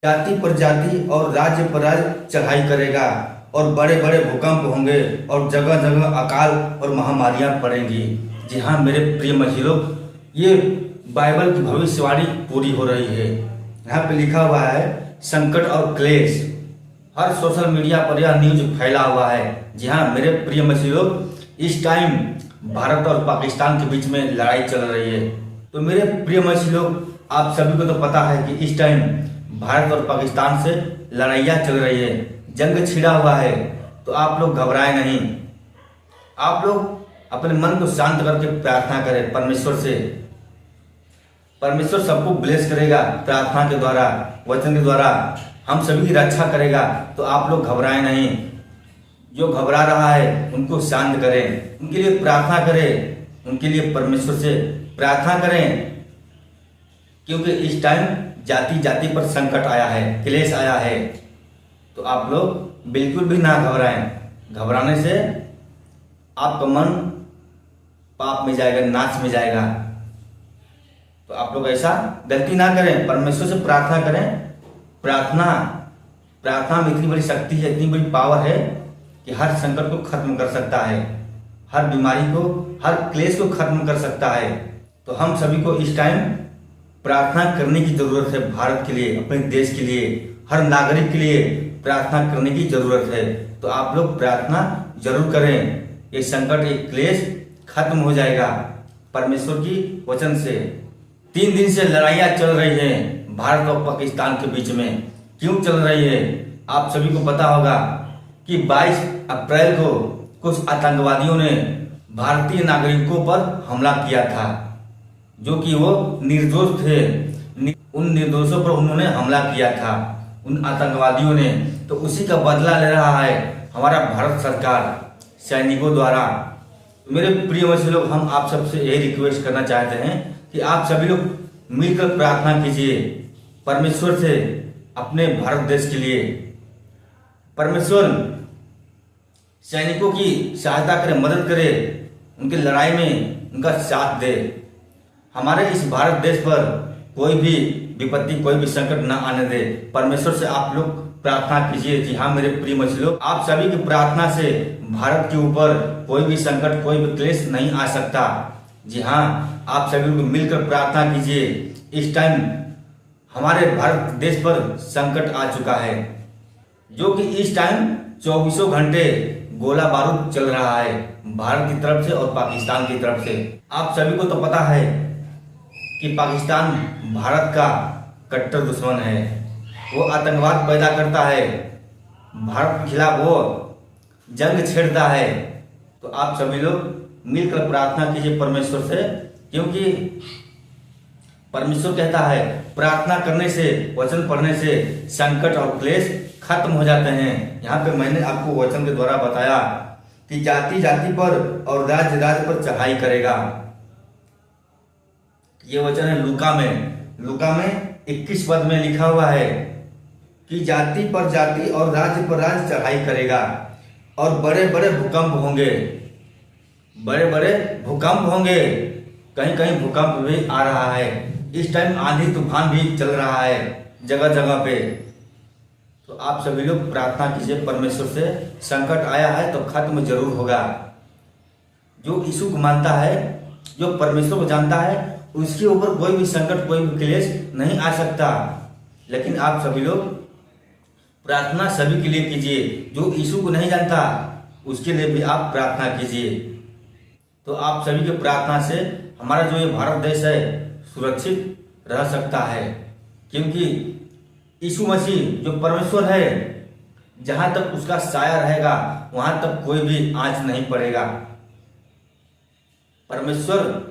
जाति पर जाति और राज्य पर राज्य चढ़ाई करेगा और बड़े बड़े भूकंप होंगे और जगह जगह अकाल और महामारियां पड़ेंगी। जी हाँ मेरे प्रिय मसीहों, ये बाइबल की भविष्यवाणी पूरी हो रही है। यहाँ पे लिखा हुआ है संकट और क्लेश। हर सोशल मीडिया पर यह न्यूज फैला हुआ है। जी हाँ मेरे प्रिय मसीहों, इस टाइम भारत और पाकिस्तान के बीच में लड़ाई चल रही है। तो मेरे प्रिय मसीहों, आप सभी को तो पता है कि इस टाइम भारत और पाकिस्तान से लड़ाइयाँ चल रही है, जंग छिड़ा हुआ है। तो आप लोग घबराएं नहीं, आप लोग अपने मन को शांत करके प्रार्थना करें परमेश्वर से। परमेश्वर सबको ब्लेस करेगा प्रार्थना के द्वारा, वचन के द्वारा हम सभी की रक्षा करेगा। तो आप लोग घबराएं नहीं, जो घबरा रहा है उनको शांत करें, उनके लिए प्रार्थना करें, उनके लिए परमेश्वर से प्रार्थना करें। क्योंकि इस टाइम जाति जाति पर संकट आया है, क्लेश आया है। तो आप लोग बिल्कुल भी ना घबराएं। घबराने से आपका मन पाप में जाएगा, नाश में जाएगा। तो आप लोग ऐसा गलती ना करें, परमेश्वर से प्रार्थना करें। प्रार्थना में इतनी बड़ी शक्ति है, इतनी बड़ी पावर है कि हर संकट को खत्म कर सकता है, हर बीमारी को, हर क्लेश को खत्म कर सकता है। तो हम सभी को इस टाइम प्रार्थना करने की जरूरत है। भारत के लिए, अपने देश के लिए, हर नागरिक के लिए प्रार्थना करने की जरूरत है। तो आप लोग प्रार्थना जरूर करें, ये संकट, ये क्लेश खत्म हो जाएगा परमेश्वर की वचन से। 3 दिन से लड़ाइयाँ चल रही हैं भारत और पाकिस्तान के बीच में। क्यों चल रही है? आप सभी को पता होगा कि 22 अप्रैल को कुछ आतंकवादियों ने भारतीय नागरिकों पर हमला किया था, जो कि वो निर्दोष थे। उन निर्दोषों पर उन्होंने हमला किया था, उन आतंकवादियों ने। तो उसी का बदला ले रहा है हमारा भारत सरकार सैनिकों द्वारा। मेरे प्रिय मसीह लोग, हम आप सबसे यही रिक्वेस्ट करना चाहते हैं कि आप सभी लोग मिलकर प्रार्थना कीजिए परमेश्वर से अपने भारत देश के लिए। परमेश्वर सैनिकों की सहायता करे, मदद करे, उनकी लड़ाई में उनका साथ दे। हमारे इस भारत देश पर कोई भी विपत्ति, कोई भी संकट ना आने दे। परमेश्वर से आप लोग प्रार्थना कीजिए। जी हाँ मेरे प्रिय मसीह लोग, आप सभी की प्रार्थना से भारत के ऊपर कोई भी संकट, कोई भी क्लेश नहीं आ सकता। जी हाँ, आप सभी लोग मिलकर प्रार्थना कीजिए। इस टाइम हमारे भारत देश पर संकट आ चुका है, जो कि इस टाइम 24 घंटे गोला बारूद चल रहा है भारत की तरफ से और पाकिस्तान की तरफ से। आप सभी को तो पता है कि पाकिस्तान भारत का कट्टर दुश्मन है। वो आतंकवाद पैदा करता है, भारत के खिलाफ वो जंग छेड़ता है। तो आप सभी लोग मिलकर प्रार्थना कीजिए परमेश्वर से, क्योंकि परमेश्वर कहता है प्रार्थना करने से, वचन पढ़ने से संकट और क्लेश खत्म हो जाते हैं। यहाँ पे मैंने आपको वचन के द्वारा बताया कि जाति जाति पर और राज्य राज्य पर चढ़ाई करेगा। ये वचन है लूका में 21 पद में लिखा हुआ है कि जाति पर जाति और राज्य पर राज्य चढ़ाई करेगा और बड़े बड़े भूकंप होंगे, बड़े बड़े भूकंप होंगे। कहीं कहीं भूकंप भी आ रहा है। इस टाइम आंधी तूफान भी चल रहा है जगह जगह पे। तो आप सभी लोग प्रार्थना कीजिए परमेश्वर से। संकट आया है तो खत्म जरूर होगा। जो यीशु को मानता है, जो परमेश्वर को जानता है, उसके ऊपर कोई भी संकट, कोई भी क्लेश नहीं आ सकता। लेकिन आप सभी लोग प्रार्थना सभी के लिए कीजिए। जो यीशु को नहीं जानता उसके लिए भी आप प्रार्थना कीजिए। तो आप सभी की प्रार्थना से हमारा जो ये भारत देश है सुरक्षित रह सकता है, क्योंकि यीशु मसीह जो परमेश्वर है, जहां तक उसका साया रहेगा वहां तक कोई भी आंच नहीं पड़ेगा। परमेश्वर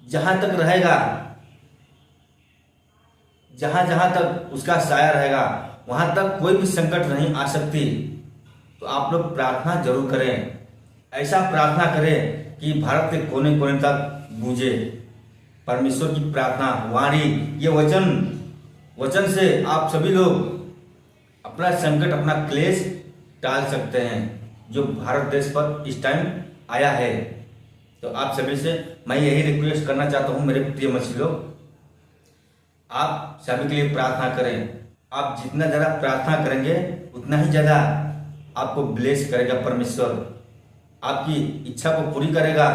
जहां तक रहेगा, जहां जहां तक उसका साया रहेगा वहां तक कोई भी संकट नहीं आ सकती। तो आप लोग प्रार्थना जरूर करें, ऐसा प्रार्थना करें कि भारत के कोने कोने तक गूंजे परमेश्वर की प्रार्थना वाणी। ये वचन से आप सभी लोग अपना संकट, अपना क्लेश टाल सकते हैं जो भारत देश पर इस टाइम आया है। तो आप सभी से मैं यही रिक्वेस्ट करना चाहता हूं मेरे प्रिय मसीह लोग, आप सभी के लिए प्रार्थना करें। आप जितना ज़्यादा प्रार्थना करेंगे उतना ही ज़्यादा आपको ब्लेस करेगा परमेश्वर, आपकी इच्छा को पूरी करेगा।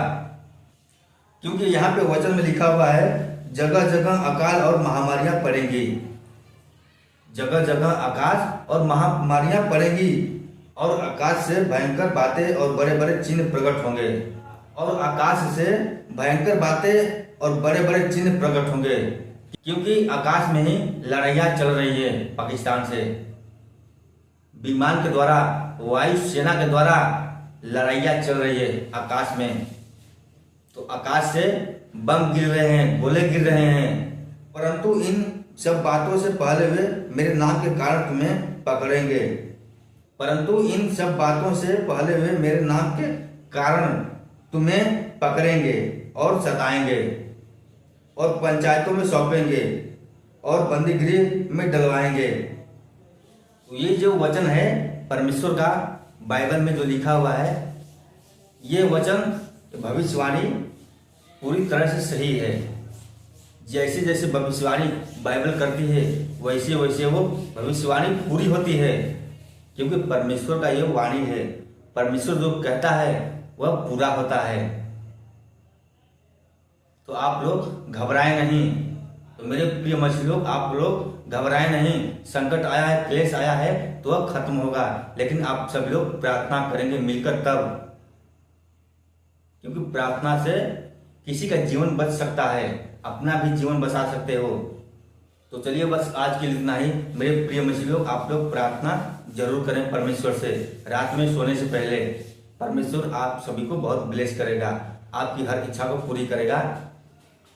क्योंकि यहाँ पे वचन में लिखा हुआ है जगह जगह अकाल और महामारियां पड़ेंगी, जगह जगह आकाश और महामारियां पड़ेंगी, और आकाश से भयंकर बातें और बड़े बड़े चिन्ह प्रकट होंगे, और आकाश से भयंकर बातें और बड़े बड़े चिन्ह प्रकट होंगे। क्योंकि आकाश में ही लड़ाइयाँ चल रही है पाकिस्तान से, विमान के द्वारा, वायु सेना के द्वारा लड़ाइयाँ चल रही है आकाश में। तो आकाश से बम गिर रहे हैं, गोले गिर रहे हैं, परंतु इन सब बातों से पहले वे मेरे नाम के कारण तुम्हें पकड़ेंगे, परंतु इन सब बातों से पहले वे मेरे नाम के कारण तुम्हें पकड़ेंगे और सताएंगे और पंचायतों में सौंपेंगे और बंदीगृह में डलवाएंगे। तो ये जो वचन है परमेश्वर का बाइबल में जो लिखा हुआ है, ये वचन भविष्यवाणी पूरी तरह से सही है। जैसे जैसे भविष्यवाणी बाइबल करती है वैसे वैसे वो भविष्यवाणी पूरी होती है, क्योंकि परमेश्वर का ये वाणी है। परमेश्वर जो कहता है वह पूरा होता है। तो आप लोग घबराएं नहीं। तो मेरे प्रिय मछली लोग, आप लोग घबराएं नहीं। संकट आया है, क्लेश आया है तो वह खत्म होगा, लेकिन आप सभी लोग प्रार्थना करेंगे मिलकर तब, क्योंकि प्रार्थना से किसी का जीवन बच सकता है, अपना भी जीवन बचा सकते हो। तो चलिए बस आज के लिए इतना ही। मेरे प्रिय मछली लोग, आप लोग प्रार्थना जरूर करें परमेश्वर से रात में सोने से पहले। परमेश्वर आप सभी को बहुत ब्लेस करेगा, आपकी हर इच्छा को पूरी करेगा।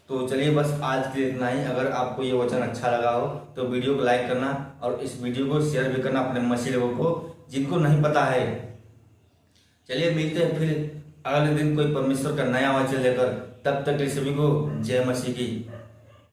तो चलिए बस आज के लिए इतना ही। अगर आपको ये वचन अच्छा लगा हो तो वीडियो को लाइक करना और इस वीडियो को शेयर भी करना अपने मसीह लोगों को जिनको नहीं पता है। चलिए मिलते हैं फिर अगले दिन कोई परमेश्वर का नया वचन लेकर। तब तक के सभी को जय मसीह की।